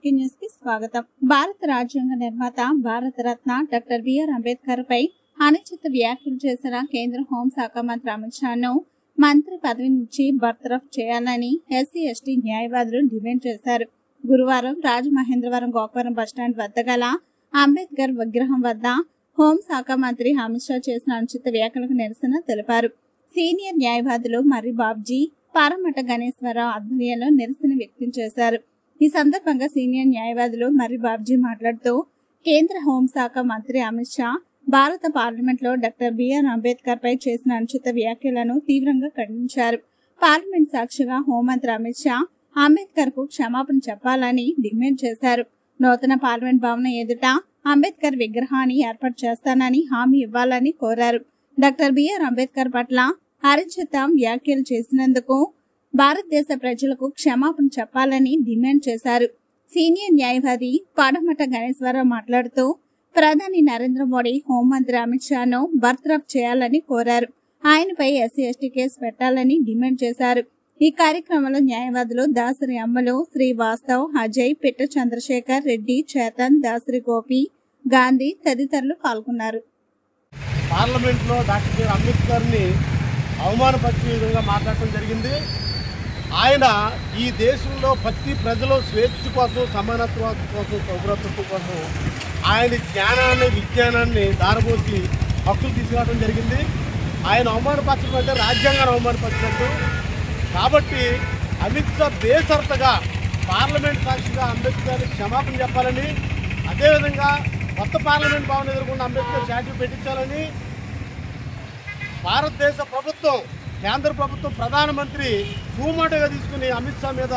RK news కి స్వాగతం. భారత రాజ్యాంగ నిర్మాత భారత రత్న డాక్టర్ బిఆర్ అంబేద్కర్ పై అనుచిత వ్యాఖ్యలు చేసిన కేంద్ర హోంశాఖ మంత్రి అమిత్ షాను మంత్రి పదవి నుంచి బర్తరఫ్ చేయాలని ఎస్సీ ఎస్టీ న్యాయవాదులు డిమాండ్ చేశారు. గురువారం రాజమహేంద్రవరం గోకవరం బస్టాండ్ వద్ద గల అంబేద్కర్ విగ్రహం వద్ద హోంశాఖ మంత్రి అమిత్ షా చేసిన అనుచిత వ్యాఖ్యలకు నిరసన తెలిపారు. సీనియర్ న్యాయవాదులు మర్రి బాబ్జీ, పారమట గణేశ్వరరావు ఆధ్వర్యంలో నిరసన వ్యక్తం చేశారు. ఈ సందర్భంగా సీనియర్ న్యాయవాదులు మర్రి బాబ్జీ మాట్లాడుతూ కేంద్ర హోంశాఖ మంత్రి అమిత్ షా భారత పార్లమెంట్ లో డాక్టర్ బిఆర్ అంబేద్కర్ పై చేసిన అనుచిత వ్యాఖ్యలను తీవ్రంగా ఖండించారు. పార్లమెంట్ సాక్షిగా హోంమంత్రి అమిత్ షా అంబేద్కర్ కు క్షమాపణ చెప్పాలని డిమాండ్ చేశారు. నూతన పార్లమెంట్ భవనం ఎదుట అంబేద్కర్ విగ్రహాన్ని ఏర్పాటు చేస్తానని హామీ ఇవ్వాలని కోరారు. డాక్టర్ బిఆర్ అంబేద్కర్ పట్ల అనుచిత వ్యాఖ్యలు చేసినందుకు భారతదేశ ప్రజలకు క్షమాపణ చెప్పాలని డిమాండ్ చేశారు. సీనియర్ న్యాయవాది పాడమట గణేశ్వరరావు మాట్లాడుతూ ప్రధాని నరేంద్ర మోడీ హోంమంత్రి అమిత్ షాను బర్తరఫ్ చేయాలని కోరారు. ఆయనపై ఎస్సీ ఎస్టీ కేసు పెట్టాలని డిమాండ్ చేశారు. ఈ కార్యక్రమంలో న్యాయవాదులు దాసరి అమ్మలు, శ్రీవాస్తవ్, అజయ్, పిట్ట చంద్రశేఖర్ రెడ్డి, చేతన్, దాసరి గోపి, గాంధీ తదితరులు పాల్గొన్నారు. పార్లమెంట్ లో డాక్టర్ బిఆర్ అంబేద్కర్ ని అవమానపరిచే విధంగా మాట్లాడటం జరిగింది. ఆయన ఈ దేశంలో ప్రతి ప్రజలు స్వేచ్ఛ కోసం, సమానత్వం కోసం, సౌభ్రతత్వం కోసం ఆయన జ్ఞానాన్ని, విజ్ఞానాన్ని దారబోసి హక్కులు తీసుకురావడం జరిగింది. ఆయన అవమానపరచడం అంటే రాజ్యాంగాన్ని అవమానపరిచినట్టు. కాబట్టి అమిత్ షా బేసరతగా పార్లమెంట్ సాక్షిగా అంబేద్కర్ క్షమాపణ చెప్పాలని, అదేవిధంగా కొత్త పార్లమెంట్ భవన్ ఎదుర్కొన్న అంబేద్కర్ స్టాట్యూ పెట్టించాలని భారతదేశ ప్రభుత్వం, కేంద్ర ప్రభుత్వం, ప్రధానమంత్రి సూమాటగా తీసుకుని అమిత్ షా మీద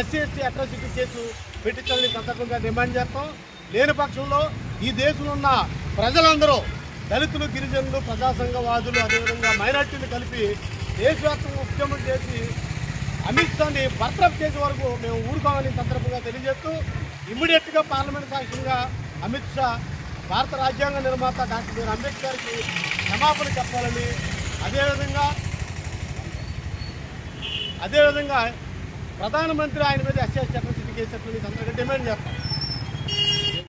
ఎస్సీ ఎస్టీ అట్రాసిటీ కేసు పెట్టించాలని సందర్భంగా డిమాండ్ చేస్తాం. లేని పక్షంలో ఈ దేశంలో ఉన్న ప్రజలందరూ, దళితులు, గిరిజనులు, ప్రజా సంఘవాదులు, అదేవిధంగా మైనార్టీలు కలిపి దేశవ్యాప్తంగా ఉద్యమం చేసి అమిత్ షాని బర్తరఫ్ చేసే వరకు మేము ఊరుకోమని సందర్భంగా తెలియజేస్తూ ఇమ్మీడియట్గా పార్లమెంట్ సాక్షిగా అమిత్ షా భారత రాజ్యాంగ నిర్మాత డాక్టర్ బిఆర్ అంబేద్కర్కి క్షమాపణ చెప్పాలని, అదేవిధంగా ప్రధానమంత్రి ఆయన మీద SC ST atrocity case demand చేస్తాం.